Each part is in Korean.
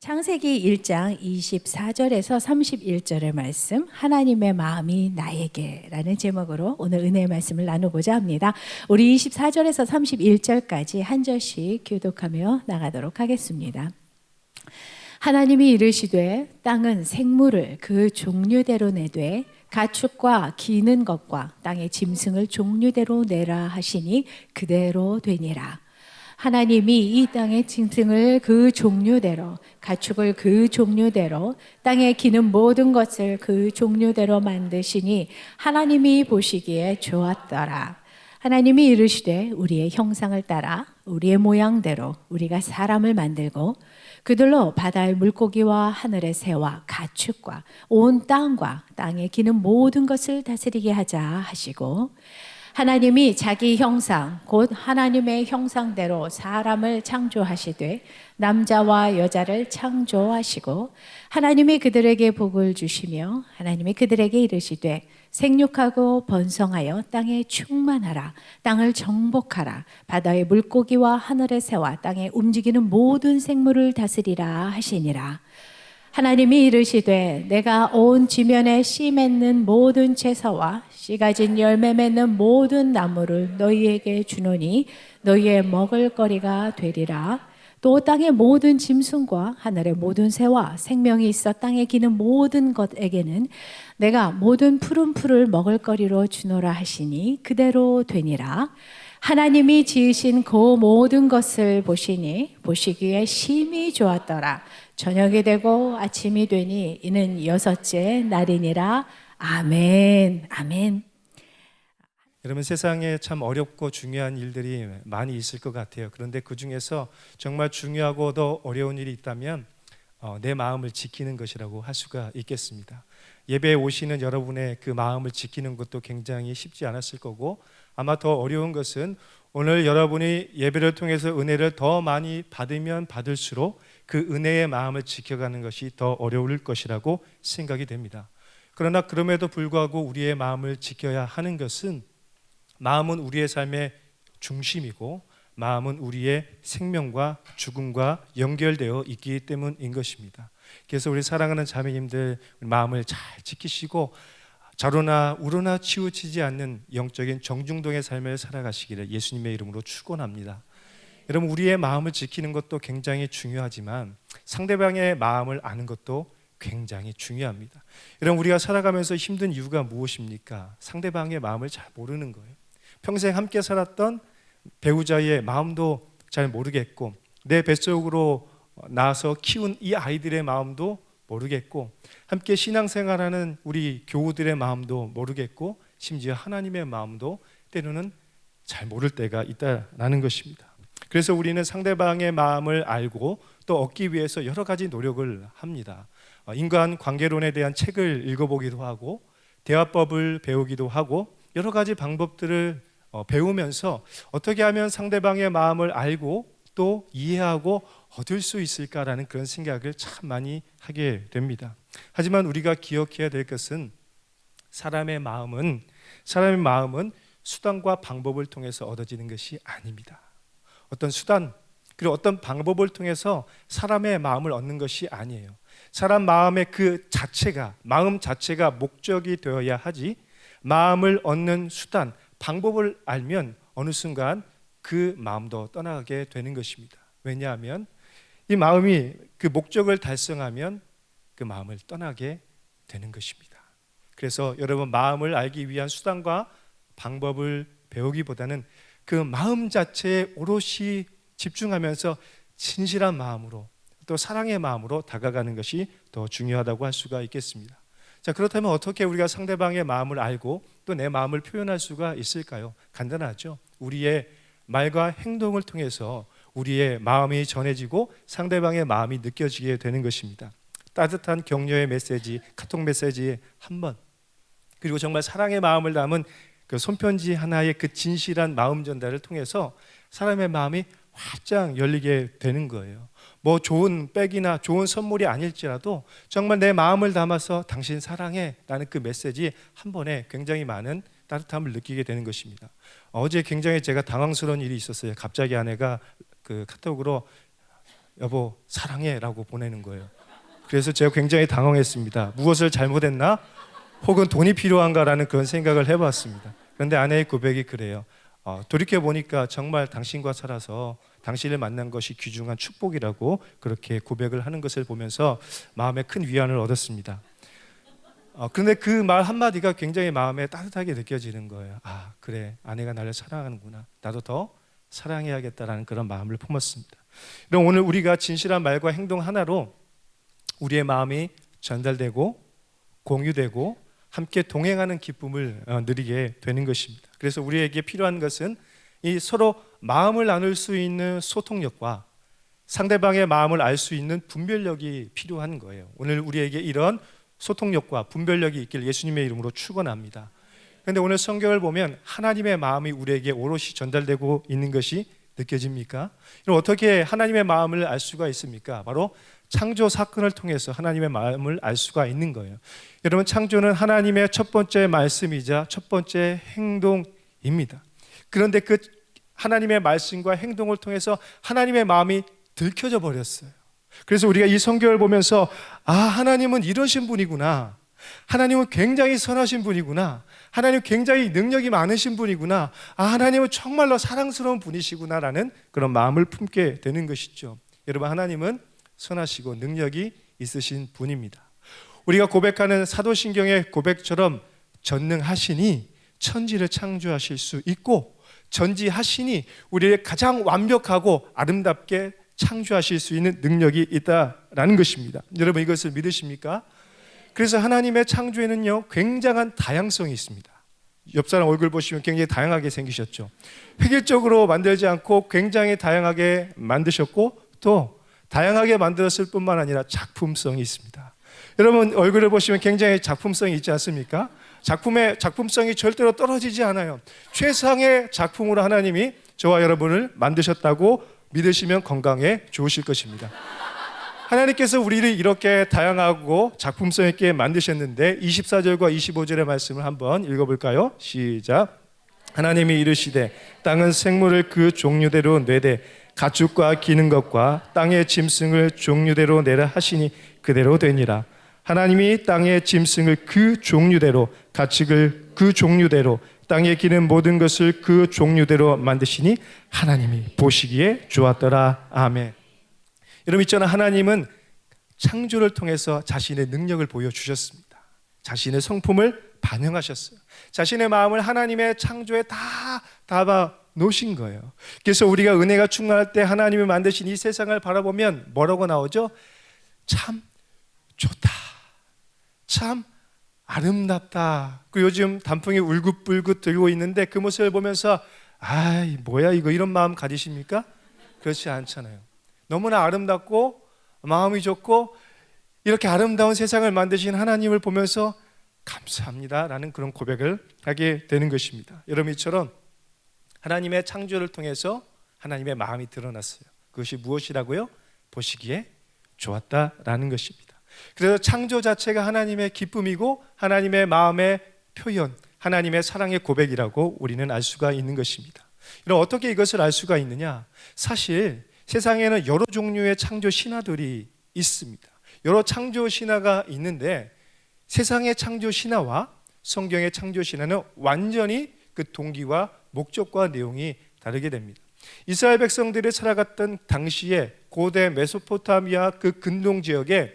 창세기 1장 24절에서 31절의 말씀, 하나님의 마음이 나에게라는 제목으로 오늘 은혜의 말씀을 나누고자 합니다. 우리 24절에서 31절까지 한 절씩 교독하며 나가도록 하겠습니다. 하나님이 이르시되 땅은 생물을 그 종류대로 내되 가축과 기는 것과 땅의 짐승을 종류대로 내라 하시니 그대로 되니라. 하나님이 이 땅의 짐승을 그 종류대로, 가축을 그 종류대로, 땅에 기는 모든 것을 그 종류대로 만드시니 하나님이 보시기에 좋았더라. 하나님이 이르시되 우리의 형상을 따라 우리의 모양대로 우리가 사람을 만들고 그들로 바다의 물고기와 하늘의 새와 가축과 온 땅과 땅에 기는 모든 것을 다스리게 하자 하시고, 하나님이 자기 형상 곧 하나님의 형상대로 사람을 창조하시되 남자와 여자를 창조하시고, 하나님이 그들에게 복을 주시며 하나님이 그들에게 이르시되 생육하고 번성하여 땅에 충만하라. 땅을 정복하라. 바다의 물고기와 하늘의 새와 땅에 움직이는 모든 생물을 다스리라 하시니라. 하나님이 이르시되 내가 온 지면에 씨 맺는 모든 채소와 씨 가진 열매 맺는 모든 나무를 너희에게 주노니 너희의 먹을 거리가 되리라. 또 땅의 모든 짐승과 하늘의 모든 새와 생명이 있어 땅에 기는 모든 것에게는 내가 모든 푸른 풀을 먹을 거리로 주노라 하시니 그대로 되니라. 하나님이 지으신 그 모든 것을 보시니 보시기에 심히 좋았더라. 저녁이 되고 아침이 되니 이는 여섯째 날이니라. 아멘. 아멘. 여러분, 세상에 참 어렵고 중요한 일들이 많이 있을 것 같아요. 그런데 그 중에서 정말 중요하고 더 어려운 일이 있다면 내 마음을 지키는 것이라고 할 수가 있겠습니다. 예배에 오시는 여러분의 그 마음을 지키는 것도 굉장히 쉽지 않았을 거고, 아마 더 어려운 것은 오늘 여러분이 예배를 통해서 은혜를 더 많이 받으면 받을수록 그 은혜의 마음을 지켜가는 것이 더 어려울 것이라고 생각이 됩니다. 그러나 그럼에도 불구하고 우리의 마음을 지켜야 하는 것은, 마음은 우리의 삶의 중심이고 마음은 우리의 생명과 죽음과 연결되어 있기 때문인 것입니다. 그래서 우리 사랑하는 자매님들, 마음을 잘 지키시고 좌로나 우로나 치우치지 않는 영적인 정중동의 삶을 살아가시기를 예수님의 이름으로 축원합니다. 여러분, 우리의 마음을 지키는 것도 굉장히 중요하지만 상대방의 마음을 아는 것도 굉장히 중요합니다. 여러분, 우리가 살아가면서 힘든 이유가 무엇입니까? 상대방의 마음을 잘 모르는 거예요. 평생 함께 살았던 배우자의 마음도 잘 모르겠고, 내 뱃속으로 낳아서 키운 이 아이들의 마음도 모르겠고, 함께 신앙생활하는 우리 교우들의 마음도 모르겠고, 심지어 하나님의 마음도 때로는 잘 모를 때가 있다라는 것입니다. 그래서 우리는 상대방의 마음을 알고 또 얻기 위해서 여러 가지 노력을 합니다. 인간관계론에 대한 책을 읽어보기도 하고 대화법을 배우기도 하고 여러 가지 방법들을 배우면서 어떻게 하면 상대방의 마음을 알고 또 이해하고 얻을 수 있을까라는 그런 생각을 참 많이 하게 됩니다. 하지만 우리가 기억해야 될 것은 사람의 마음은 수단과 방법을 통해서 얻어지는 것이 아닙니다. 어떤 수단 그리고 어떤 방법을 통해서 사람의 마음을 얻는 것이 아니에요. 사람 마음의 마음 자체가 목적이 되어야 하지, 마음을 얻는 수단, 방법을 알면 어느 순간 그 마음도 떠나가게 되는 것입니다. 왜냐하면 이 마음이 그 목적을 달성하면 그 마음을 떠나게 되는 것입니다. 그래서 여러분, 마음을 알기 위한 수단과 방법을 배우기보다는 그 마음 자체에 오롯이 집중하면서 진실한 마음으로 또 사랑의 마음으로 다가가는 것이 더 중요하다고 할 수가 있겠습니다. 자, 그렇다면 어떻게 우리가 상대방의 마음을 알고 또 내 마음을 표현할 수가 있을까요? 간단하죠. 우리의 말과 행동을 통해서 우리의 마음이 전해지고 상대방의 마음이 느껴지게 되는 것입니다. 따뜻한 격려의 메시지, 카톡 메시지 한 번, 그리고 정말 사랑의 마음을 담은 그 손편지 하나의 그 진실한 마음 전달을 통해서 사람의 마음이 활짝 열리게 되는 거예요. 뭐 좋은 백이나 좋은 선물이 아닐지라도 정말 내 마음을 담아서 당신 사랑해 라는 그 메시지 한 번에 굉장히 많은 따뜻함을 느끼게 되는 것입니다. 어제 굉장히 제가 당황스러운 일이 있었어요. 갑자기 아내가 그 카톡으로 여보 사랑해 라고 보내는 거예요. 그래서 제가 굉장히 당황했습니다. 무엇을 잘못했나? 혹은 돈이 필요한가라는 그런 생각을 해봤습니다. 그런데 아내의 고백이 그래요. 돌이켜보니까 정말 당신과 살아서 당신을 만난 것이 귀중한 축복이라고 그렇게 고백을 하는 것을 보면서 마음에 큰 위안을 얻었습니다. 그런데 그 말 한마디가 굉장히 마음에 따뜻하게 느껴지는 거예요. 아, 그래, 아내가 나를 사랑하는구나. 나도 더 사랑해야겠다라는 그런 마음을 품었습니다. 그럼 오늘 우리가 진실한 말과 행동 하나로 우리의 마음이 전달되고 공유되고 함께 동행하는 기쁨을 누리게 되는 것입니다. 그래서 우리에게 필요한 것은 이 서로 마음을 나눌 수 있는 소통력과 상대방의 마음을 알 수 있는 분별력이 필요한 거예요. 오늘 우리에게 이런 소통력과 분별력이 있길 예수님의 이름으로 축원합니다. 그런데 오늘 성경을 보면 하나님의 마음이 우리에게 오롯이 전달되고 있는 것이 느껴집니까? 그럼 어떻게 하나님의 마음을 알 수가 있습니까? 바로 창조 사건을 통해서 하나님의 마음을 알 수가 있는 거예요. 여러분, 창조는 하나님의 첫 번째 말씀이자 첫 번째 행동입니다. 그런데 그 하나님의 말씀과 행동을 통해서 하나님의 마음이 들켜져 버렸어요. 그래서 우리가 이 성경을 보면서 하나님은 이러신 분이구나, 하나님은 굉장히 선하신 분이구나, 하나님 굉장히 능력이 많으신 분이구나, 하나님은 정말로 사랑스러운 분이시구나라는 그런 마음을 품게 되는 것이죠. 여러분, 하나님은 선하시고 능력이 있으신 분입니다. 우리가 고백하는 사도신경의 고백처럼 전능하시니 천지를 창조하실 수 있고 전지하시니 우리를 가장 완벽하고 아름답게 창조하실 수 있는 능력이 있다라는 것입니다. 여러분, 이것을 믿으십니까? 그래서 하나님의 창조에는요 굉장한 다양성이 있습니다. 옆 사람 얼굴 보시면 굉장히 다양하게 생기셨죠. 획일적으로 만들지 않고 굉장히 다양하게 만드셨고 또 다양하게 만들었을 뿐만 아니라 작품성이 있습니다. 여러분, 얼굴을 보시면 굉장히 작품성이 있지 않습니까? 작품의 작품성이 절대로 떨어지지 않아요. 최상의 작품으로 하나님이 저와 여러분을 만드셨다고 믿으시면 건강에 좋으실 것입니다. 하나님께서 우리를 이렇게 다양하고 작품성 있게 만드셨는데 24절과 25절의 말씀을 한번 읽어볼까요? 시작. 하나님이 이르시되 땅은 생물을 그 종류대로 내되 가축과 기는 것과 땅의 짐승을 종류대로 내라 하시니 그대로 되니라. 하나님이 땅의 짐승을 그 종류대로 가축을 그 종류대로 땅에 기는 모든 것을 그 종류대로 만드시니 하나님이 보시기에 좋았더라. 아멘. 여러분 있잖아, 하나님은 창조를 통해서 자신의 능력을 보여주셨습니다. 자신의 성품을 반영하셨어요. 자신의 마음을 하나님의 창조에 다 담아 놓으신 거예요. 그래서 우리가 은혜가 충만할 때 하나님이 만드신 이 세상을 바라보면 뭐라고 나오죠? 참 좋다, 참 아름답다. 그 요즘 단풍이 울긋불긋 들고 있는데 그 모습을 보면서 뭐야 이거, 이런 마음 가지십니까? 그렇지 않잖아요. 너무나 아름답고 마음이 좋고 이렇게 아름다운 세상을 만드신 하나님을 보면서 감사합니다라는 그런 고백을 하게 되는 것입니다. 여러분, 이처럼 하나님의 창조를 통해서 하나님의 마음이 드러났어요. 그것이 무엇이라고요? 보시기에 좋았다라는 것입니다. 그래서 창조 자체가 하나님의 기쁨이고 하나님의 마음의 표현, 하나님의 사랑의 고백이라고 우리는 알 수가 있는 것입니다. 그럼 어떻게 이것을 알 수가 있느냐? 사실 세상에는 여러 종류의 창조 신화들이 있습니다. 여러 창조 신화가 있는데 세상의 창조 신화와 성경의 창조 신화는 완전히 그 동기와 목적과 내용이 다르게 됩니다. 이스라엘 백성들이 살아갔던 당시에 고대 메소포타미아 그 근동 지역에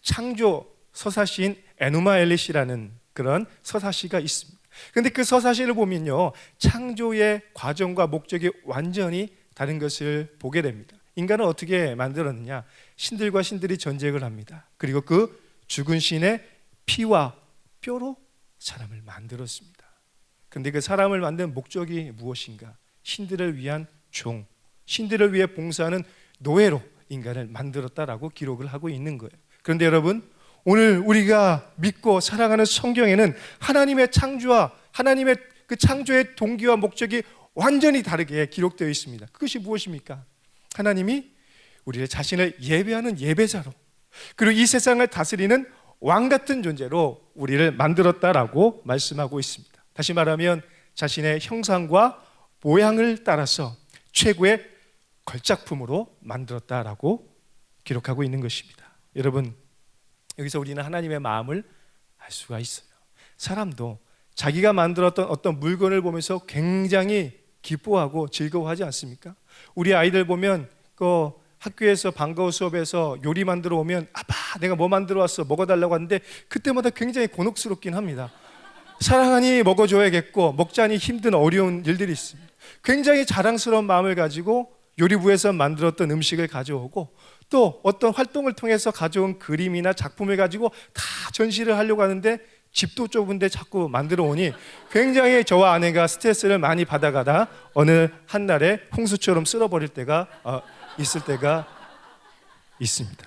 창조 서사시인 에누마 엘리시라는 그런 서사시가 있습니다. 그런데 그 서사시를 보면요, 창조의 과정과 목적이 완전히 다른 것을 보게 됩니다. 인간을 어떻게 만들었느냐? 신들과 신들이 전쟁을 합니다. 그리고 그 죽은 신의 피와 뼈로 사람을 만들었습니다. 그런데 그 사람을 만든 목적이 무엇인가? 신들을 위한 종, 신들을 위해 봉사하는 노예로 인간을 만들었다라고 기록을 하고 있는 거예요. 그런데 여러분, 오늘 우리가 믿고 사랑하는 성경에는 하나님의 창조와 하나님의 그 창조의 동기와 목적이 완전히 다르게 기록되어 있습니다. 그것이 무엇입니까? 하나님이 우리의 자신을 예배하는 예배자로, 그리고 이 세상을 다스리는 왕 같은 존재로 우리를 만들었다라고 말씀하고 있습니다. 다시 말하면 자신의 형상과 모양을 따라서 최고의 걸작품으로 만들었다라고 기록하고 있는 것입니다. 여러분, 여기서 우리는 하나님의 마음을 알 수가 있어요. 사람도 자기가 만들었던 어떤 물건을 보면서 굉장히 기뻐하고 즐거워하지 않습니까? 우리 아이들 보면 그 학교에서 방과후 수업에서 요리 만들어 오면 아빠 내가 뭐 만들어 왔어 먹어달라고 하는데 그때마다 굉장히 곤혹스럽긴 합니다. 사랑하니 먹어줘야겠고 먹자니 힘든 어려운 일들이 있습니다. 굉장히 자랑스러운 마음을 가지고 요리부에서 만들었던 음식을 가져오고 또 어떤 활동을 통해서 가져온 그림이나 작품을 가지고 다 전시를 하려고 하는데 집도 좁은데 자꾸 만들어 오니 굉장히 저와 아내가 스트레스를 많이 받아가다 어느 한날에 홍수처럼 쓸어버릴 때가 있을 때가 있습니다.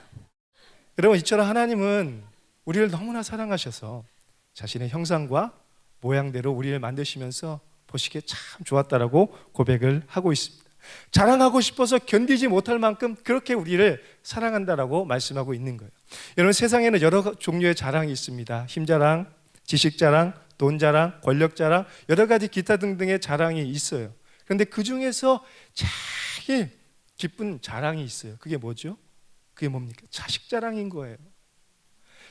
여러분, 이처럼 하나님은 우리를 너무나 사랑하셔서 자신의 형상과 모양대로 우리를 만드시면서 보시기에 참 좋았다라고 고백을 하고 있습니다. 자랑하고 싶어서 견디지 못할 만큼 그렇게 우리를 사랑한다라고 말씀하고 있는 거예요. 여러분, 세상에는 여러 종류의 자랑이 있습니다. 힘자랑, 지식자랑, 돈자랑, 권력자랑, 여러 가지 기타 등등의 자랑이 있어요. 그런데 그 중에서 제일 기쁜 자랑이 있어요. 그게 뭐죠? 그게 뭡니까? 자식 자랑인 거예요.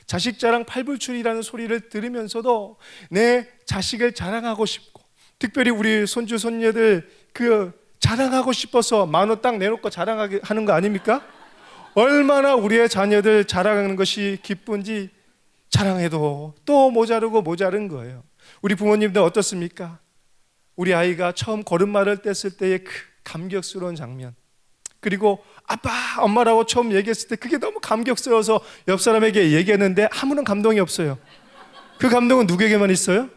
자식 자랑 팔불출이라는 소리를 들으면서도 내 자식을 자랑하고 싶고, 특별히 우리 손주 손녀들 그 자랑하고 싶어서 만원 딱 내놓고 자랑하게 하는 거 아닙니까? 얼마나 우리의 자녀들 자랑하는 것이 기쁜지 자랑해도 또 모자른 거예요. 우리 부모님들 어떻습니까? 우리 아이가 처음 걸음마를 뗐을 때의 그 감격스러운 장면, 그리고 아빠, 엄마라고 처음 얘기했을 때 그게 너무 감격스러워서 옆 사람에게 얘기했는데 아무런 감동이 없어요. 그 감동은 누구에게만 있어요?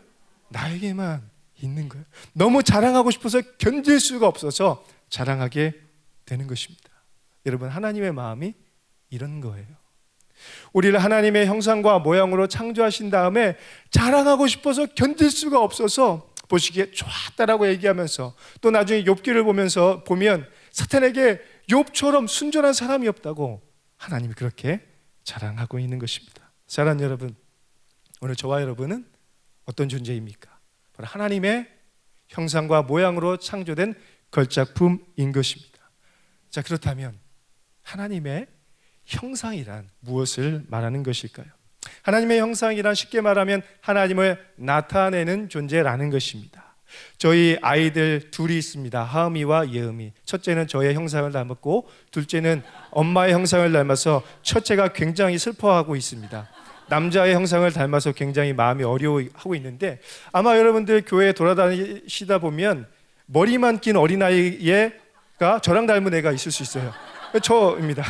나에게만 있는 거예요. 너무 자랑하고 싶어서 견딜 수가 없어서 자랑하게 되는 것입니다. 여러분, 하나님의 마음이 이런 거예요. 우리를 하나님의 형상과 모양으로 창조하신 다음에 자랑하고 싶어서 견딜 수가 없어서 보시기에 좋았다라고 얘기하면서 또 나중에 욥기를 보면 사탄에게 욥처럼 순전한 사람이 없다고 하나님이 그렇게 자랑하고 있는 것입니다. 사랑하는 여러분, 오늘 저와 여러분은 어떤 존재입니까? 바로 하나님의 형상과 모양으로 창조된 걸작품인 것입니다. 자, 그렇다면 하나님의 형상이란 무엇을 말하는 것일까요? 하나님의 형상이란 쉽게 말하면 하나님을 나타내는 존재라는 것입니다. 저희 아이들 둘이 있습니다. 하음이와 예음이. 첫째는 저의 형상을 닮았고 둘째는 엄마의 형상을 닮아서 첫째가 굉장히 슬퍼하고 있습니다. 남자의 형상을 닮아서 굉장히 마음이 어려워하고 있는데, 아마 여러분들 교회에 돌아다니시다 보면 머리만 낀 어린아이가 저랑 닮은 애가 있을 수 있어요. 저입니다.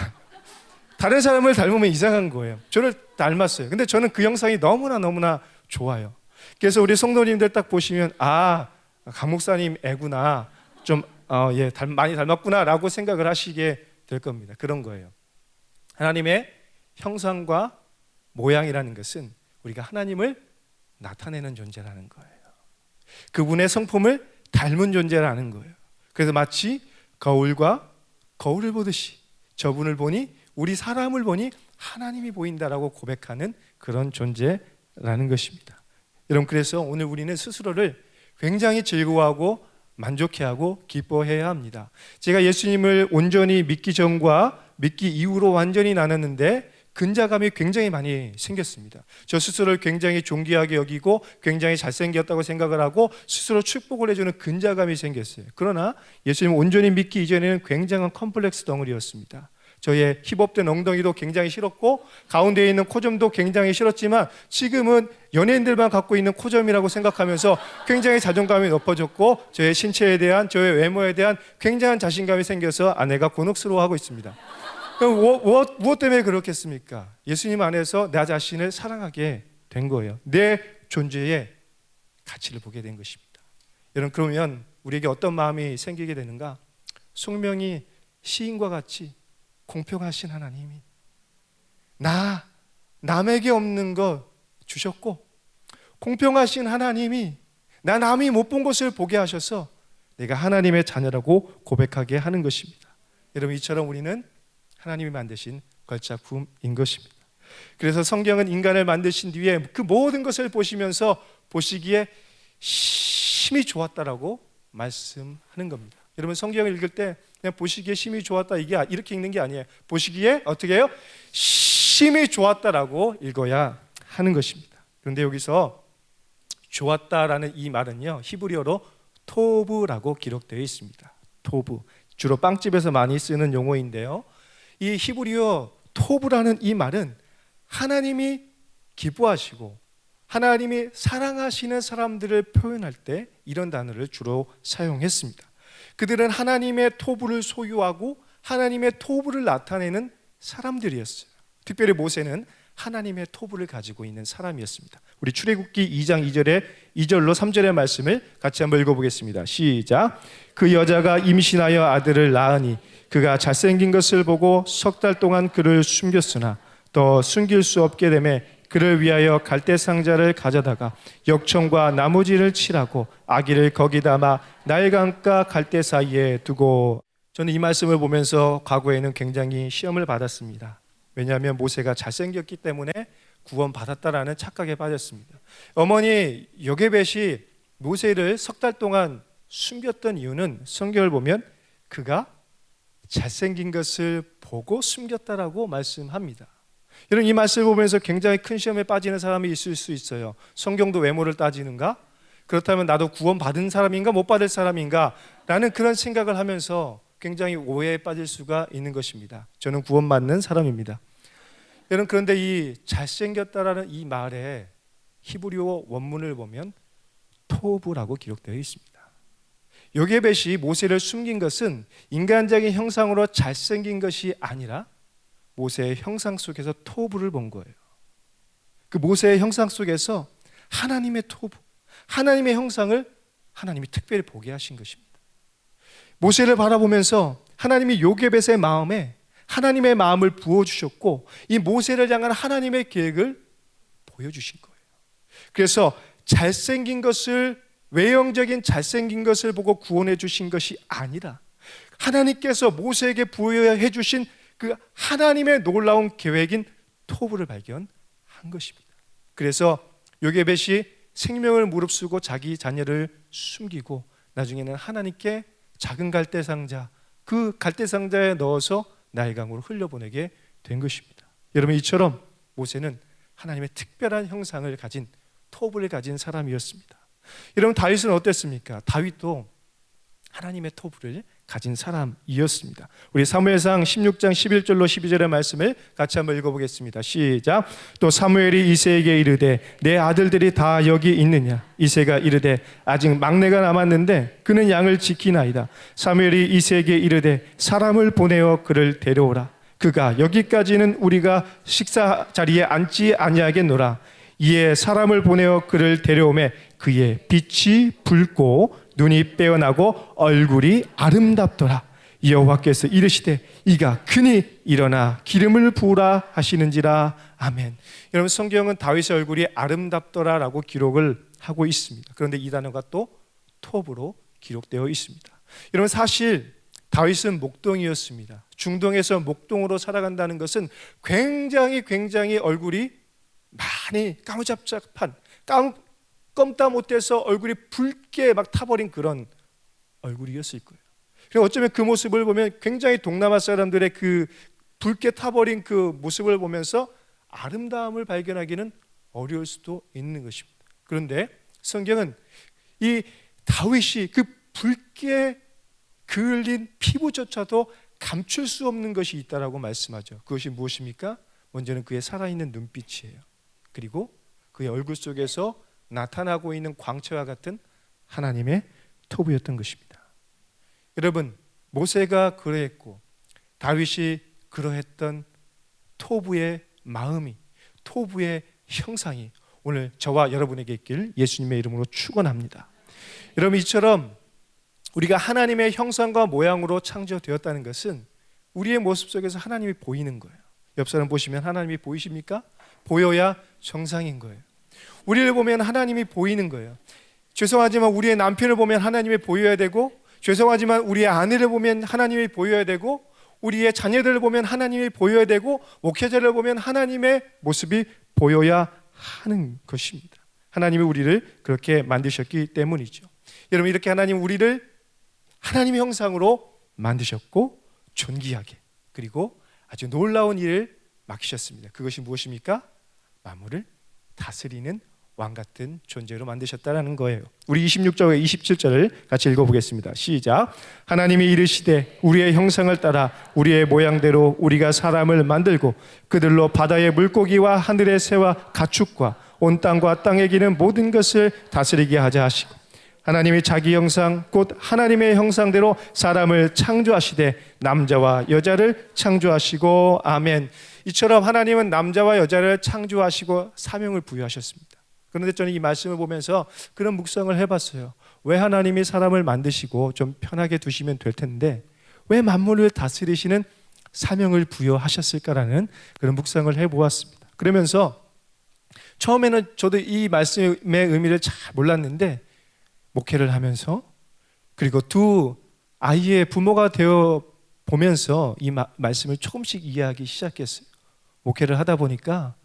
다른 사람을 닮으면 이상한 거예요. 저를 닮았어요. 근데 저는 그 형상이 너무나 좋아요. 그래서 우리 성도님들 딱 보시면 강 목사님 애구나, 좀 많이 닮았구나 라고 생각을 하시게 될 겁니다. 그런 거예요. 하나님의 형상과 모양이라는 것은 우리가 하나님을 나타내는 존재라는 거예요. 그분의 성품을 닮은 존재라는 거예요. 그래서 마치 거울과 거울을 보듯이 저분을 보니, 우리 사람을 보니 하나님이 보인다라고 고백하는 그런 존재라는 것입니다. 여러분, 그래서 오늘 우리는 스스로를 굉장히 즐거워하고 만족해하고 기뻐해야 합니다. 제가 예수님을 온전히 믿기 전과 믿기 이후로 완전히 나눴는데 근자감이 굉장히 많이 생겼습니다. 저 스스로를 굉장히 존귀하게 여기고 굉장히 잘생겼다고 생각을 하고 스스로 축복을 해주는 근자감이 생겼어요. 그러나 예수님을 온전히 믿기 이전에는 굉장한 컴플렉스 덩어리였습니다. 저의 힙업된 엉덩이도 굉장히 싫었고 가운데에 있는 코점도 굉장히 싫었지만 지금은 연예인들만 갖고 있는 코점이라고 생각하면서 굉장히 자존감이 높아졌고 저의 신체에 대한, 저의 외모에 대한 굉장한 자신감이 생겨서 아내가 곤혹스러워하고 있습니다. 무엇 때문에 그렇겠습니까? 예수님 안에서 나 자신을 사랑하게 된 거예요. 내 존재의 가치를 보게 된 것입니다. 여러분, 그러면 우리에게 어떤 마음이 생기게 되는가? 송명이 시인과 같이 공평하신 하나님이 남에게 없는 것 주셨고, 공평하신 하나님이 나 남이 못 본 것을 보게 하셔서 내가 하나님의 자녀라고 고백하게 하는 것입니다. 여러분, 이처럼 우리는 하나님이 만드신 걸작품인 것입니다. 그래서 성경은 인간을 만드신 뒤에 그 모든 것을 보시면서 보시기에 심히 좋았다라고 말씀하는 겁니다. 여러분, 성경을 읽을 때 그냥 보시기에 심히 좋았다 이게 이렇게 읽는 게 아니에요. 보시기에 어떻게 해요? 심히 좋았다라고 읽어야 하는 것입니다. 그런데 여기서 좋았다라는 이 말은요, 히브리어로 토브라고 기록되어 있습니다. 토브, 주로 빵집에서 많이 쓰는 용어인데요, 이 히브리어 토브라는 이 말은 하나님이 기뻐하시고 하나님이 사랑하시는 사람들을 표현할 때 이런 단어를 주로 사용했습니다. 그들은 하나님의 토부를 소유하고 하나님의 토부를 나타내는 사람들이었어요. 특별히 모세는 하나님의 토부를 가지고 있는 사람이었습니다. 우리 출애굽기 2장 2절로 3절의 말씀을 같이 한번 읽어보겠습니다. 시작. 그 여자가 임신하여 아들을 낳으니 그가 잘생긴 것을 보고 석 달 동안 그를 숨겼으나 더 숨길 수 없게 되매 그를 위하여 갈대 상자를 가져다가 역청과 나무지를 칠하고 아기를 거기 담아 나일강과 갈대 사이에 두고. 저는 이 말씀을 보면서 과거에는 굉장히 시험을 받았습니다. 왜냐하면 모세가 잘생겼기 때문에 구원받았다라는 착각에 빠졌습니다. 어머니 요게벳이 모세를 석 달 동안 숨겼던 이유는 성경을 보면 그가 잘생긴 것을 보고 숨겼다라고 말씀합니다. 여러분, 이 말씀을 보면서 굉장히 큰 시험에 빠지는 사람이 있을 수 있어요. 성경도 외모를 따지는가? 그렇다면 나도 구원받은 사람인가 못 받을 사람인가? 라는 그런 생각을 하면서 굉장히 오해에 빠질 수가 있는 것입니다. 저는 구원받는 사람입니다. 여러분, 그런데 이 잘생겼다라는 이 말에 히브리어 원문을 보면 토브라고 기록되어 있습니다. 요게벳이 모세를 숨긴 것은 인간적인 형상으로 잘생긴 것이 아니라 모세의 형상 속에서 토부를 본 거예요. 그 모세의 형상 속에서 하나님의 토부, 하나님의 형상을 하나님이 특별히 보게 하신 것입니다. 모세를 바라보면서 하나님이 요게벳의 마음에 하나님의 마음을 부어주셨고 이 모세를 향한 하나님의 계획을 보여주신 거예요. 그래서 잘생긴 것을, 외형적인 잘생긴 것을 보고 구원해 주신 것이 아니라 하나님께서 모세에게 부여해 주신 그 하나님의 놀라운 계획인 토부를 발견한 것입니다. 그래서 요게벳이 생명을 무릅쓰고 자기 자녀를 숨기고 나중에는 하나님께 작은 갈대 상자, 그 갈대 상자에 넣어서 나일강으로 흘려보내게 된 것입니다. 여러분, 이처럼 모세는 하나님의 특별한 형상을 가진 토부를 가진 사람이었습니다. 여러분, 다윗은 어땠습니까? 다윗도 하나님의 토부를 가진 사람이었습니다. 우리 사무엘상 16장 11절로 12절의 말씀을 같이 한번 읽어보겠습니다. 시작. 또 사무엘이 이새에게 이르되 내 아들들이 다 여기 있느냐? 이새가 이르되 아직 막내가 남았는데 그는 양을 지키나이다. 사무엘이 이새에게 이르되 사람을 보내어 그를 데려오라. 그가 여기까지는 우리가 식사 자리에 앉지 아니하겠노라. 이에 사람을 보내어 그를 데려오매 그의 빛이 붉고 눈이 빼어나고 얼굴이 아름답더라. 여호와께서 이르시되 이가 크니 일어나 기름을 부으라 하시는지라. 아멘. 여러분, 성경은 다윗의 얼굴이 아름답더라라고 기록을 하고 있습니다. 그런데 이 단어가 또 톱으로 기록되어 있습니다. 여러분, 사실 다윗은 목동이었습니다. 중동에서 목동으로 살아간다는 것은 굉장히 얼굴이 많이 까무잡잡한, 껌따 못해서 얼굴이 붉게 막 타버린 그런 얼굴이었을 거예요. 그리고 어쩌면 그 모습을 보면 굉장히 동남아 사람들의 그 붉게 타버린 그 모습을 보면서 아름다움을 발견하기는 어려울 수도 있는 것입니다. 그런데 성경은 이 다윗이 그 붉게 그을린 피부조차도 감출 수 없는 것이 있다라고 말씀하죠. 그것이 무엇입니까? 먼저는 그의 살아있는 눈빛이에요. 그리고 그의 얼굴 속에서 나타나고 있는 광채와 같은 하나님의 토부였던 것입니다. 여러분, 모세가 그러했고 다윗이 그러했던 토부의 마음이, 토부의 형상이 오늘 저와 여러분에게 있길 예수님의 이름으로 축원합니다. 여러분, 이처럼 우리가 하나님의 형상과 모양으로 창조되었다는 것은 우리의 모습 속에서 하나님이 보이는 거예요. 옆 사람 보시면 하나님이 보이십니까? 보여야 정상인 거예요. 우리를 보면 하나님이 보이는 거예요. 죄송하지만 우리의 남편을 보면 하나님이 보여야 되고, 죄송하지만 우리의 아내를 보면 하나님이 보여야 되고, 우리의 자녀들을 보면 하나님이 보여야 되고, 목회자를 보면 하나님의 모습이 보여야 하는 것입니다. 하나님이 우리를 그렇게 만드셨기 때문이죠. 여러분, 이렇게 하나님 우리를 하나님의 형상으로 만드셨고 존귀하게 그리고 아주 놀라운 일을 맡기셨습니다. 그것이 무엇입니까? 만물을 다스리는 왕 같은 존재로 만드셨다라는 거예요. 우리 26절과 27절을 같이 읽어보겠습니다. 시작. 하나님이 이르시되 우리의 형상을 따라 우리의 모양대로 우리가 사람을 만들고 그들로 바다의 물고기와 하늘의 새와 가축과 온 땅과 땅에 기는 모든 것을 다스리게 하자 하시고 하나님이 자기 형상 곧 하나님의 형상대로 사람을 창조하시되 남자와 여자를 창조하시고 아멘. 이처럼 하나님은 남자와 여자를 창조하시고 사명을 부여하셨습니다. 그런데 저는 이 말씀을 보면서 그런 묵상을 해봤어요. 왜 하나님이 사람을 만드시고 좀 편하게 두시면 될 텐데 왜 만물을 다스리시는 사명을 부여하셨을까라는 그런 묵상을 해보았습니다. 그러면서 처음에는 저도 이 말씀의 의미를 잘 몰랐는데 목회를 하면서 그리고 두 아이의 부모가 되어 보면서 이 말씀을 조금씩 이해하기 시작했어요. 목회를 하다 보니까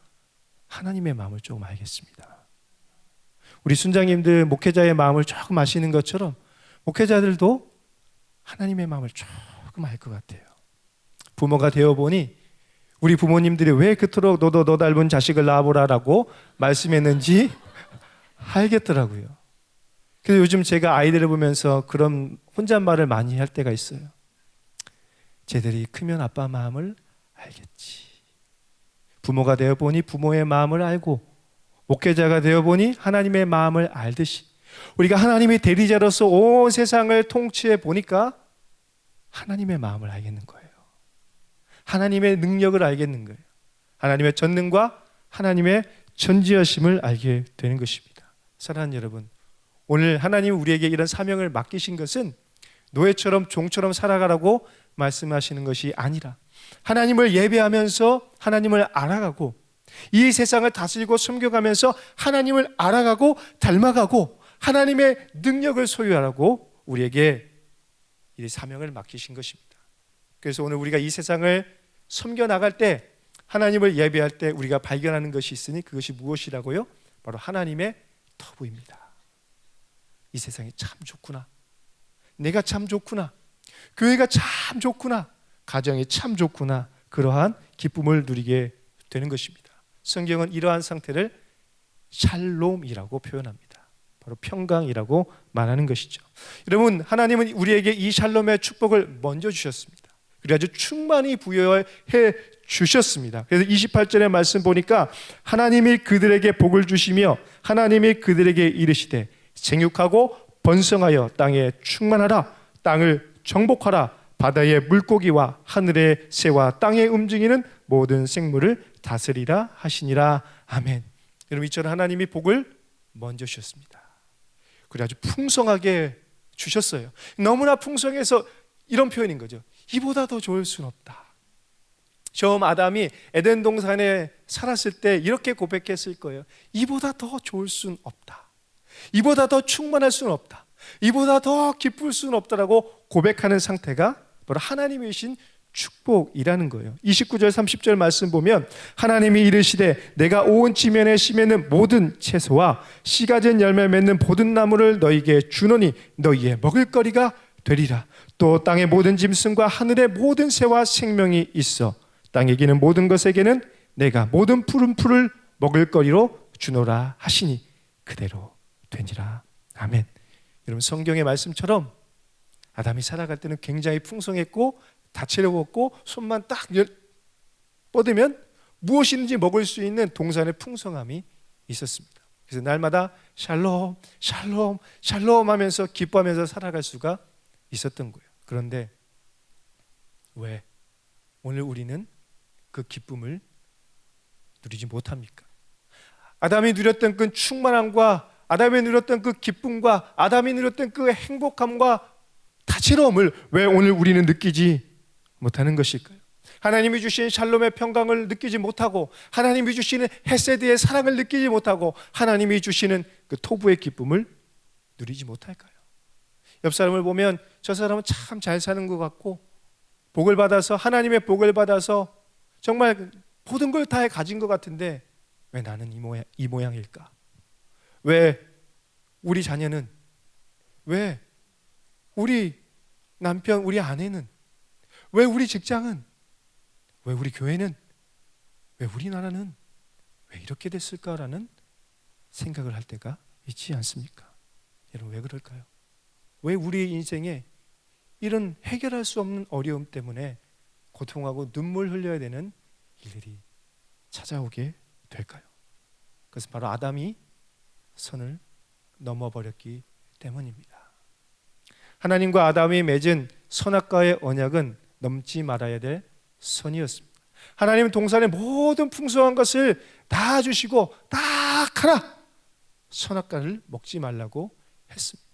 하나님의 마음을 조금 알겠습니다. 우리 순장님들 목회자의 마음을 조금 아시는 것처럼 목회자들도 하나님의 마음을 조금 알 것 같아요. 부모가 되어 보니 우리 부모님들이 왜 그토록 너도 너 닮은 자식을 낳아보라라고 말씀했는지 알겠더라고요. 그래서 요즘 제가 아이들을 보면서 그런 혼잣말을 많이 할 때가 있어요. 쟤들이 크면 아빠 마음을 알겠지. 부모가 되어 보니 부모의 마음을 알고 목회자가 되어 보니 하나님의 마음을 알듯이 우리가 하나님의 대리자로서 온 세상을 통치해 보니까 하나님의 마음을 알겠는 거예요. 하나님의 능력을 알겠는 거예요. 하나님의 전능과 하나님의 전지하심을 알게 되는 것입니다. 사랑하는 여러분, 오늘 하나님이 우리에게 이런 사명을 맡기신 것은 노예처럼 종처럼 살아가라고 말씀하시는 것이 아니라 하나님을 예배하면서 하나님을 알아가고 이 세상을 다스리고 섬겨가면서 하나님을 알아가고 닮아가고 하나님의 능력을 소유하라고 우리에게 이 사명을 맡기신 것입니다. 그래서 오늘 우리가 이 세상을 섬겨나갈 때 하나님을 예배할 때 우리가 발견하는 것이 있으니 그것이 무엇이라고요? 바로 하나님의 터부입니다. 이 세상이 참 좋구나. 내가 참 좋구나. 교회가 참 좋구나. 가정이 참 좋구나. 그러한 기쁨을 누리게 되는 것입니다. 성경은 이러한 상태를 샬롬이라고 표현합니다. 바로 평강이라고 말하는 것이죠. 여러분, 하나님은 우리에게 이 샬롬의 축복을 먼저 주셨습니다. 그리고 아주 충만히 부여해 주셨습니다. 그래서 28절의 말씀 보니까 하나님이 그들에게 복을 주시며 하나님이 그들에게 이르시되 생육하고 번성하여 땅에 충만하라. 땅을 정복하라. 바다의 물고기와 하늘의 새와 땅에 움직이는 모든 생물을 다스리라 하시니라. 아멘. 여러분, 이처럼 하나님이 복을 먼저 주셨습니다. 그리고 아주 풍성하게 주셨어요. 너무나 풍성해서 이런 표현인 거죠. 이보다 더 좋을 수는 없다. 처음 아담이 에덴 동산에 살았을 때 이렇게 고백했을 거예요. 이보다 더 좋을 수는 없다. 이보다 더 충만할 수는 없다. 이보다 더 기쁠 수는 없다라고 고백하는 상태가 바로 하나님이 주신 축복이라는 거예요. 29절 30절 말씀 보면 하나님이 이르시되 내가 온 지면에 심는 모든 채소와 씨 가진 열매 맺는 모든 나무를 너희에게 주노니 너희의 먹을거리가 되리라. 또 땅의 모든 짐승과 하늘의 모든 새와 생명이 있어 땅에 기는 모든 것에게는 내가 모든 푸른 풀을 먹을거리로 주노라 하시니 그대로 되니라. 아멘. 여러분, 성경의 말씀처럼 아담이 살아갈 때는 굉장히 풍성했고 다채로웠고 손만 딱 뻗으면 무엇이든지 먹을 수 있는 동산의 풍성함이 있었습니다. 그래서 날마다 샬롬 샬롬 샬롬 하면서 기뻐하면서 살아갈 수가 있었던 거예요. 그런데 왜 오늘 우리는 그 기쁨을 누리지 못합니까? 아담이 누렸던 그 충만함과 아담이 누렸던 그 기쁨과 아담이 누렸던 그 행복함과 다채로움을 왜 오늘 우리는 느끼지 못하는 것일까요? 하나님이 주신 샬롬의 평강을 느끼지 못하고 하나님이 주시는 헤세드의 사랑을 느끼지 못하고 하나님이 주시는 그 토부의 기쁨을 누리지 못할까요? 옆 사람을 보면 저 사람은 참 잘 사는 것 같고 복을 받아서 하나님의 복을 받아서 정말 모든 걸 다 가진 것 같은데 왜 나는 이 모양일까? 왜 우리 자녀는 왜 우리 남편, 우리 아내는, 왜 우리 직장은, 왜 우리 교회는, 왜 우리나라는 왜 이렇게 됐을까라는 생각을 할 때가 있지 않습니까? 여러분, 왜 그럴까요? 왜 우리의 인생에 이런 해결할 수 없는 어려움 때문에 고통하고 눈물 흘려야 되는 일들이 찾아오게 될까요? 그것은 바로 아담이 선을 넘어버렸기 때문입니다. 하나님과 아담이 맺은 선악과의 언약은 넘지 말아야 될 선이었습니다. 하나님은 동산의 모든 풍성한 것을 다 주시고 딱 하나 선악과를 먹지 말라고 했습니다.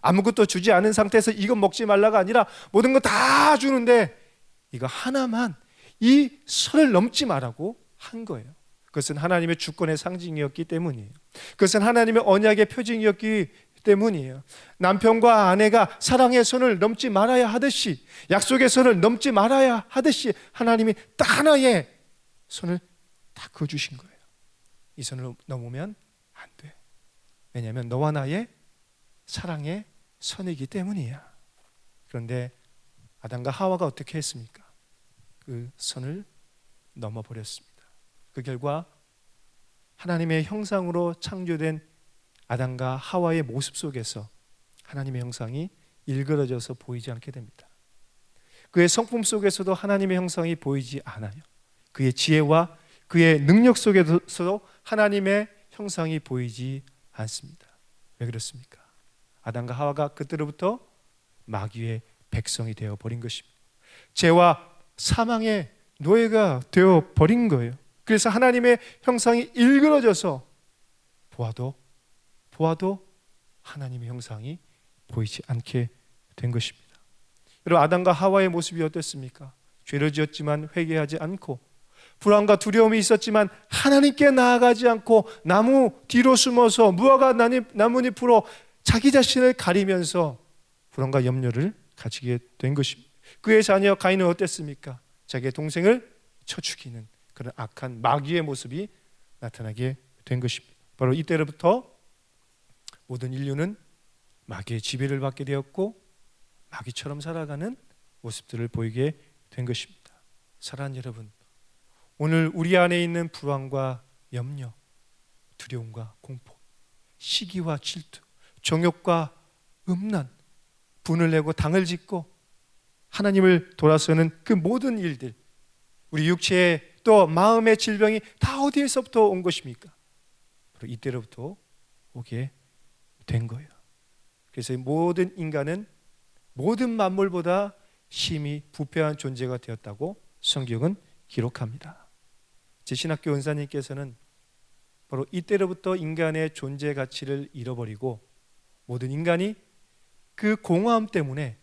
아무것도 주지 않은 상태에서 이건 먹지 말라가 아니라 모든 거 다 주는데 이거 하나만, 이 선을 넘지 말라고 한 거예요. 그것은 하나님의 주권의 상징이었기 때문이에요. 그것은 하나님의 언약의 표징이었기 때문이에요. 남편과 아내가 사랑의 선을 넘지 말아야 하듯이, 약속의 선을 넘지 말아야 하듯이 하나님이 딱 하나의 선을 딱 그어주신 거예요. 이 선을 넘으면 안 돼. 왜냐하면 너와 나의 사랑의 선이기 때문이야. 그런데 아담과 하와가 어떻게 했습니까? 그 선을 넘어버렸습니다. 그 결과 하나님의 형상으로 창조된 아담과 하와의 모습 속에서 하나님의 형상이 일그러져서 보이지 않게 됩니다. 그의 성품 속에서도 하나님의 형상이 보이지 않아요. 그의 지혜와 그의 능력 속에서도 하나님의 형상이 보이지 않습니다. 왜 그렇습니까? 아담과 하와가 그때로부터 마귀의 백성이 되어버린 것입니다. 죄와 사망의 노예가 되어버린 거예요. 그래서 하나님의 형상이 일그러져서 보아도 하나님의 형상이 보이지 않게 된 것입니다. 여러분, 아담과 하와의 모습이 어땠습니까? 죄를 지었지만 회개하지 않고, 불안과 두려움이 있었지만 하나님께 나아가지 않고 나무 뒤로 숨어서 무화과 나뭇잎으로 자기 자신을 가리면서 불안과 염려를 가지게 된 것입니다. 그의 자녀 가인은 어땠습니까? 자기의 동생을 쳐 죽이는 그런 악한 마귀의 모습이 나타나게 된 것입니다. 바로 이때로부터 모든 인류는 마귀의 지배를 받게 되었고 마귀처럼 살아가는 모습들을 보이게 된 것입니다. 사랑하는 여러분, 오늘 우리 안에 있는 불안과 염려, 두려움과 공포, 시기와 질투, 정욕과 음란, 분을 내고 당을 짓고 하나님을 돌아서는 그 모든 일들, 우리 육체의 또 마음의 질병이 다 어디에서부터 온 것입니까? 바로 이때로부터 오게 된 거예요. 그래서 모든 인간은 모든 만물보다 심히 부패한 존재가 되었다고 성경은 기록합니다. 제 신학교 은사님께서는 바로 이때로부터 인간의 존재 가치를 잃어버리고 모든 인간이 그 공허함 때문에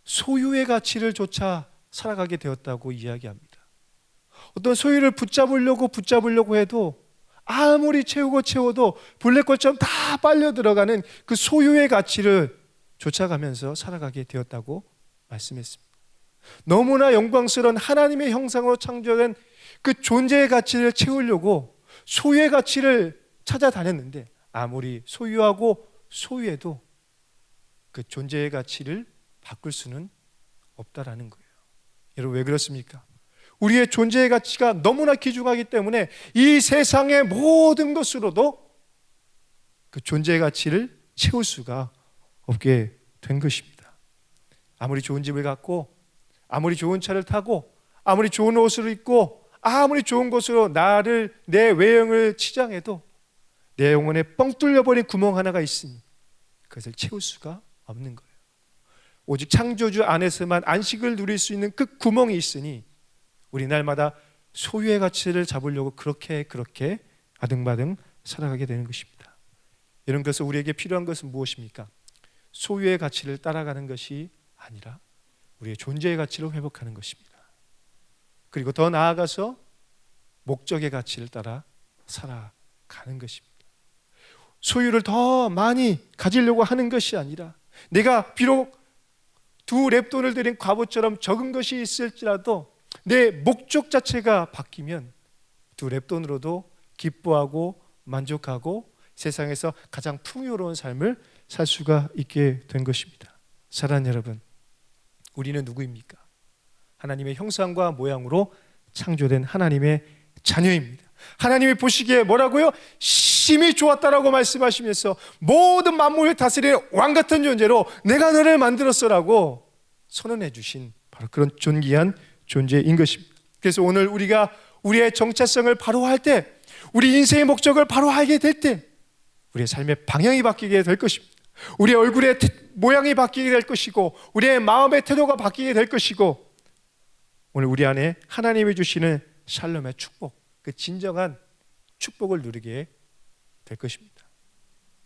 소유의 가치를 쫓아 살아가게 되었다고 이야기합니다. 어떤 소유를 붙잡으려고 해도 아무리 채워도 블랙홀처럼 다 빨려 들어가는 그 소유의 가치를 쫓아가면서 살아가게 되었다고 말씀했습니다. 너무나 영광스러운 하나님의 형상으로 창조된 그 존재의 가치를 채우려고 소유의 가치를 찾아다녔는데 아무리 소유하고 소유해도 그 존재의 가치를 바꿀 수는 없다라는 거예요. 여러분, 왜 그렇습니까? 우리의 존재의 가치가 너무나 귀중하기 때문에 이 세상의 모든 것으로도 그 존재의 가치를 채울 수가 없게 된 것입니다. 아무리 좋은 집을 갖고, 아무리 좋은 차를 타고, 아무리 좋은 옷을 입고, 아무리 좋은 것으로 내 외형을 치장해도 내 영혼에 뻥 뚫려버린 구멍 하나가 있으니 그것을 채울 수가 없는 거예요. 오직 창조주 안에서만 안식을 누릴 수 있는 그 구멍이 있으니 우리 날마다 소유의 가치를 잡으려고 그렇게 아등바등 살아가게 되는 것입니다. 이런 것을 우리에게 필요한 것은 무엇입니까? 소유의 가치를 따라가는 것이 아니라 우리의 존재의 가치를 회복하는 것입니다. 그리고 더 나아가서 목적의 가치를 따라 살아가는 것입니다. 소유를 더 많이 가지려고 하는 것이 아니라 내가 비록 2랩돈을 들인 과부처럼 적은 것이 있을지라도 내 목적 자체가 바뀌면 2랩돈으로도 기뻐하고 만족하고 세상에서 가장 풍요로운 삶을 살 수가 있게 된 것입니다. 사랑하는 여러분, 우리는 누구입니까? 하나님의 형상과 모양으로 창조된 하나님의 자녀입니다. 하나님이 보시기에 뭐라고요? 심히 좋았다라고 말씀하시면서 모든 만물을 다스리는 왕 같은 존재로 내가 너를 만들었어라고 선언해 주신 바로 그런 존귀한 존재인 것입니다. 그래서 오늘 우리가 우리의 정체성을 바로 할 때, 우리 인생의 목적을 바로 알게 될 때 우리의 삶의 방향이 바뀌게 될 것입니다. 우리의 얼굴의 모양이 바뀌게 될 것이고 우리의 마음의 태도가 바뀌게 될 것이고 오늘 우리 안에 하나님이 주시는 샬롬의 축복, 그 진정한 축복을 누리게 될 것입니다.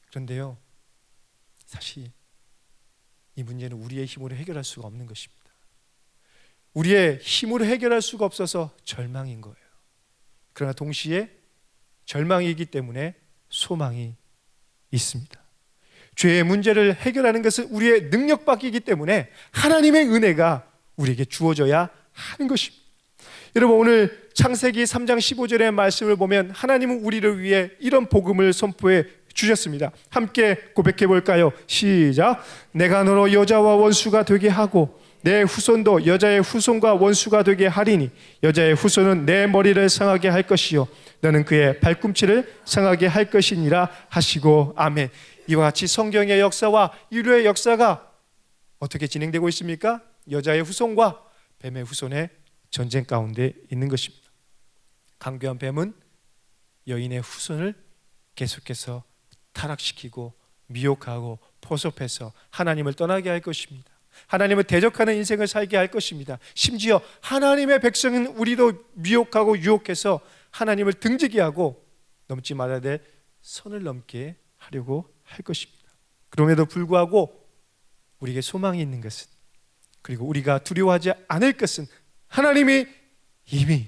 그런데요, 사실 이 문제는 우리의 힘으로 해결할 수가 없는 것입니다. 우리의 힘으로 해결할 수가 없어서 절망인 거예요. 그러나 동시에 절망이기 때문에 소망이 있습니다. 죄의 문제를 해결하는 것은 우리의 능력 밖이기 때문에 하나님의 은혜가 우리에게 주어져야 하는 것입니다. 여러분, 오늘 창세기 3장 15절의 말씀을 보면 하나님은 우리를 위해 이런 복음을 선포해 주셨습니다. 함께 고백해 볼까요? 시작. 내가 너로 여자와 원수가 되게 하고 내 후손도 여자의 후손과 원수가 되게 하리니 여자의 후손은 내 머리를 상하게 할 것이요 너는 그의 발꿈치를 상하게 할 것이니라 하시고 아멘. 이와 같이 성경의 역사와 인류의 역사가 어떻게 진행되고 있습니까? 여자의 후손과 뱀의 후손의 전쟁 가운데 있는 것입니다. 강교한 뱀은 여인의 후손을 계속해서 타락시키고 미혹하고 포섭해서 하나님을 떠나게 할 것입니다. 하나님을 대적하는 인생을 살게 할 것입니다. 심지어 하나님의 백성인 우리도 미혹하고 유혹해서 하나님을 등지게 하고 넘지 말아야 될 선을 넘게 하려고 할 것입니다. 그럼에도 불구하고 우리에게 소망이 있는 것은, 그리고 우리가 두려워하지 않을 것은 하나님이 이미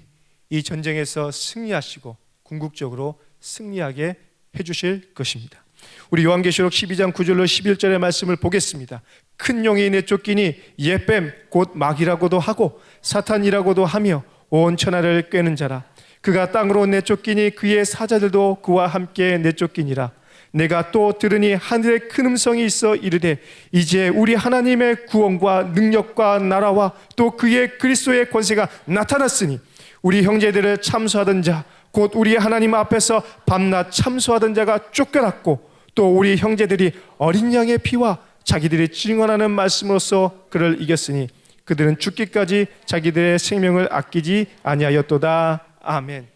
이 전쟁에서 승리하시고 궁극적으로 승리하게 해주실 것입니다. 우리 요한계시록 12장 9절로 11절의 말씀을 보겠습니다. 큰 용이 내쫓기니 옛뱀 곧 마귀라고도 하고 사탄이라고도 하며 온 천하를 꿰는 자라. 그가 땅으로 내쫓기니 그의 사자들도 그와 함께 내쫓기니라. 내가 또 들으니 하늘에 큰 음성이 있어 이르되 이제 우리 하나님의 구원과 능력과 나라와 또 그의 그리스도의 권세가 나타났으니 우리 형제들을 참소하던 자 곧 우리 하나님 앞에서 밤낮 참소하던 자가 쫓겨났고 또 우리 형제들이 어린 양의 피와 자기들이 증언하는 말씀으로써 그를 이겼으니 그들은 죽기까지 자기들의 생명을 아끼지 아니하였도다. 아멘.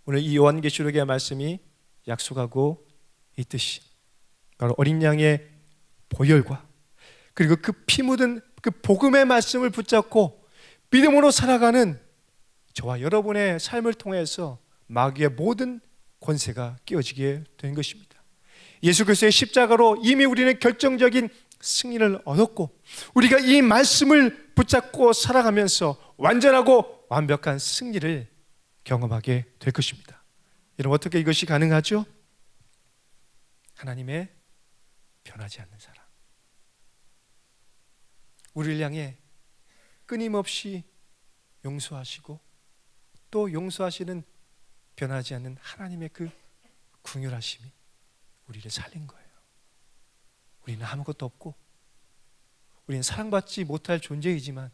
오늘 이 요한계시록의 말씀이 약속하고 있듯이 바로 어린 양의 보혈과 그리고 그 피 묻은 그 복음의 말씀을 붙잡고 믿음으로 살아가는 저와 여러분의 삶을 통해서 마귀의 모든 권세가 깨어지게 된 것입니다. 예수 그리스도의 십자가로 이미 우리는 결정적인 승리를 얻었고 우리가 이 말씀을 붙잡고 살아가면서 완전하고 완벽한 승리를 경험하게 될 것입니다. 여러분, 어떻게 이것이 가능하죠? 하나님의 변하지 않는 사랑, 우리를 향해 끊임없이 용서하시고 또 용서하시는 변하지 않는 하나님의 그 긍휼하심이 우리를 살린 거예요. 우리는 아무것도 없고 우리는 사랑받지 못할 존재이지만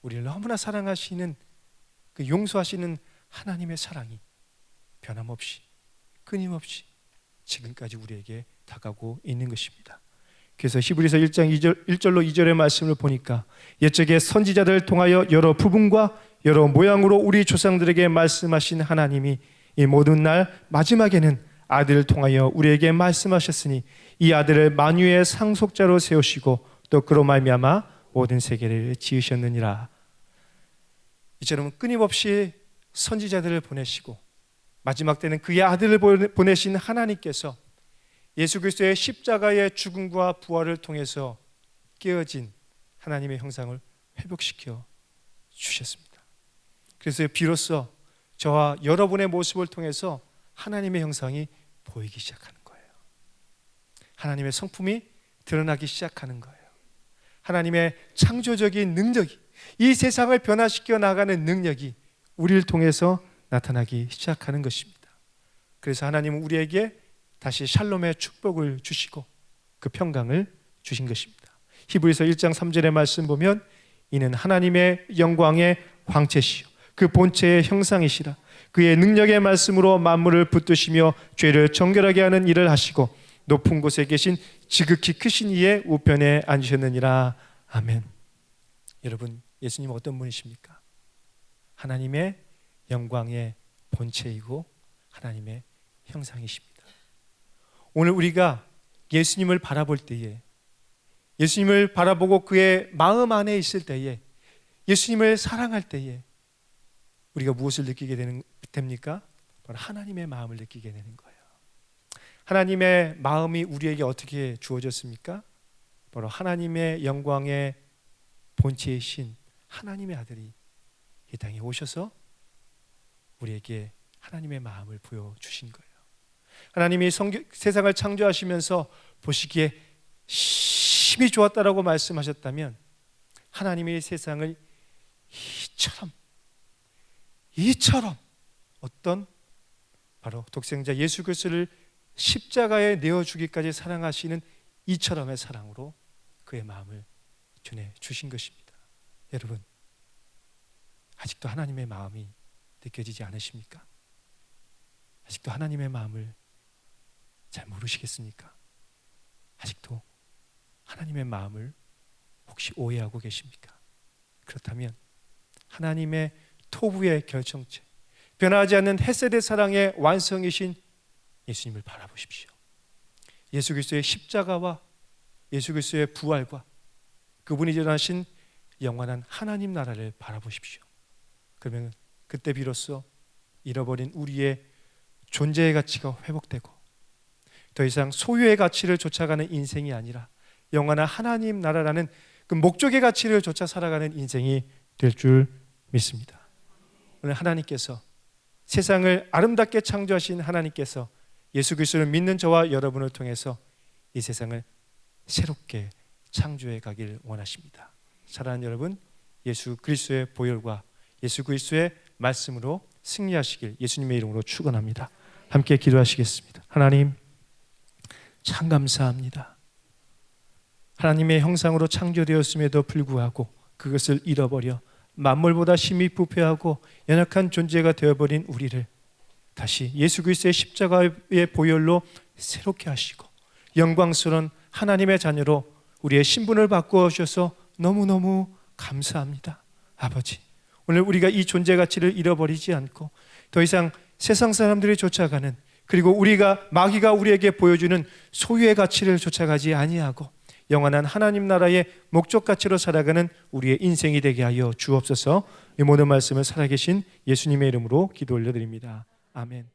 우리를 너무나 사랑하시는 그 용서하시는 하나님의 사랑이 변함없이 끊임없이 지금까지 우리에게 다가오고 있는 것입니다. 그래서 히브리서 1장 1절로 2절의 말씀을 보니까 옛적에 선지자들을 통하여 여러 부분과 여러 모양으로 우리 조상들에게 말씀하신 하나님이 이 모든 날 마지막에는 아들을 통하여 우리에게 말씀하셨으니 이 아들을 만유의 상속자로 세우시고 또 그로 말미암아 모든 세계를 지으셨느니라. 이처럼 끊임없이 선지자들을 보내시고 마지막 때는 그의 아들을 보내신 하나님께서 예수 그리스도의 십자가의 죽음과 부활을 통해서 깨어진 하나님의 형상을 회복시켜 주셨습니다. 그래서 비로소 저와 여러분의 모습을 통해서 하나님의 형상이 보이기 시작하는 거예요. 하나님의 성품이 드러나기 시작하는 거예요. 하나님의 창조적인 능력이, 이 세상을 변화시켜 나가는 능력이 우리를 통해서 나타나기 시작하는 것입니다. 그래서 하나님은 우리에게 다시 샬롬의 축복을 주시고 그 평강을 주신 것입니다. 히브리서 1장 3절의 말씀 보면 이는 하나님의 영광의 광채시요 그 본체의 형상이시라. 그의 능력의 말씀으로 만물을 붙드시며 죄를 정결하게 하는 일을 하시고 높은 곳에 계신 지극히 크신 이의 우편에 앉으셨느니라. 아멘. 여러분, 예수님 어떤 분이십니까? 하나님의 영광의 본체이고 하나님의 형상이십니다. 오늘 우리가 예수님을 바라볼 때에, 예수님을 바라보고 그의 마음 안에 있을 때에, 예수님을 사랑할 때에 우리가 무엇을 느끼게 됩니까? 바로 하나님의 마음을 느끼게 되는 거예요. 하나님의 마음이 우리에게 어떻게 주어졌습니까? 바로 하나님의 영광의 본체이신 하나님의 아들이 이 땅에 오셔서 우리에게 하나님의 마음을 보여주신 거예요. 하나님이 세상을 창조하시면서 보시기에 심히 좋았다라고 말씀하셨다면 하나님이 세상을 이처럼 어떤 바로 독생자 예수 그리스도를 십자가에 내어주기까지 사랑하시는 이처럼의 사랑으로 그의 마음을 전해주신 것입니다. 여러분, 아직도 하나님의 마음이 느껴지지 않으십니까? 아직도 하나님의 마음을 잘 모르시겠습니까? 아직도 하나님의 마음을 혹시 오해하고 계십니까? 그렇다면 하나님의 토부의 결정체, 변하지 않는 헤세드 사랑의 완성이신 예수님을 바라보십시오. 예수 그리스도의 십자가와 예수 그리스도의 부활과 그분이 일어나신 영원한 하나님 나라를 바라보십시오. 그러면 그때 비로소 잃어버린 우리의 존재의 가치가 회복되고 더 이상 소유의 가치를 쫓아가는 인생이 아니라 영원한 하나님 나라라는 그 목적의 가치를 쫓아 살아가는 인생이 될 줄 믿습니다. 오늘 하나님께서 세상을 아름답게 창조하신 하나님께서 예수 그리스도를 믿는 저와 여러분을 통해서 이 세상을 새롭게 창조해 가길 원하십니다. 사랑하는 여러분, 예수 그리스도의 보혈과 예수 그리스도의 말씀으로 승리하시길 예수님의 이름으로 축원합니다. 함께 기도하시겠습니다. 하나님, 참 감사합니다. 하나님의 형상으로 창조되었음에도 불구하고 그것을 잃어버려 만물보다 심히 부패하고 연약한 존재가 되어버린 우리를 다시 예수 그리스도의 십자가의 보혈로 새롭게 하시고 영광스러운 하나님의 자녀로 우리의 신분을 바꾸어 주셔서 너무너무 감사합니다. 아버지, 오늘 우리가 이 존재 가치를 잃어버리지 않고 더 이상 세상 사람들이 쫓아가는, 그리고 마귀가 우리에게 보여주는 소유의 가치를 쫓아가지 아니하고 영원한 하나님 나라의 목적 가치로 살아가는 우리의 인생이 되게 하여 주옵소서. 이 모든 말씀을 살아계신 예수님의 이름으로 기도 올려드립니다. 아멘.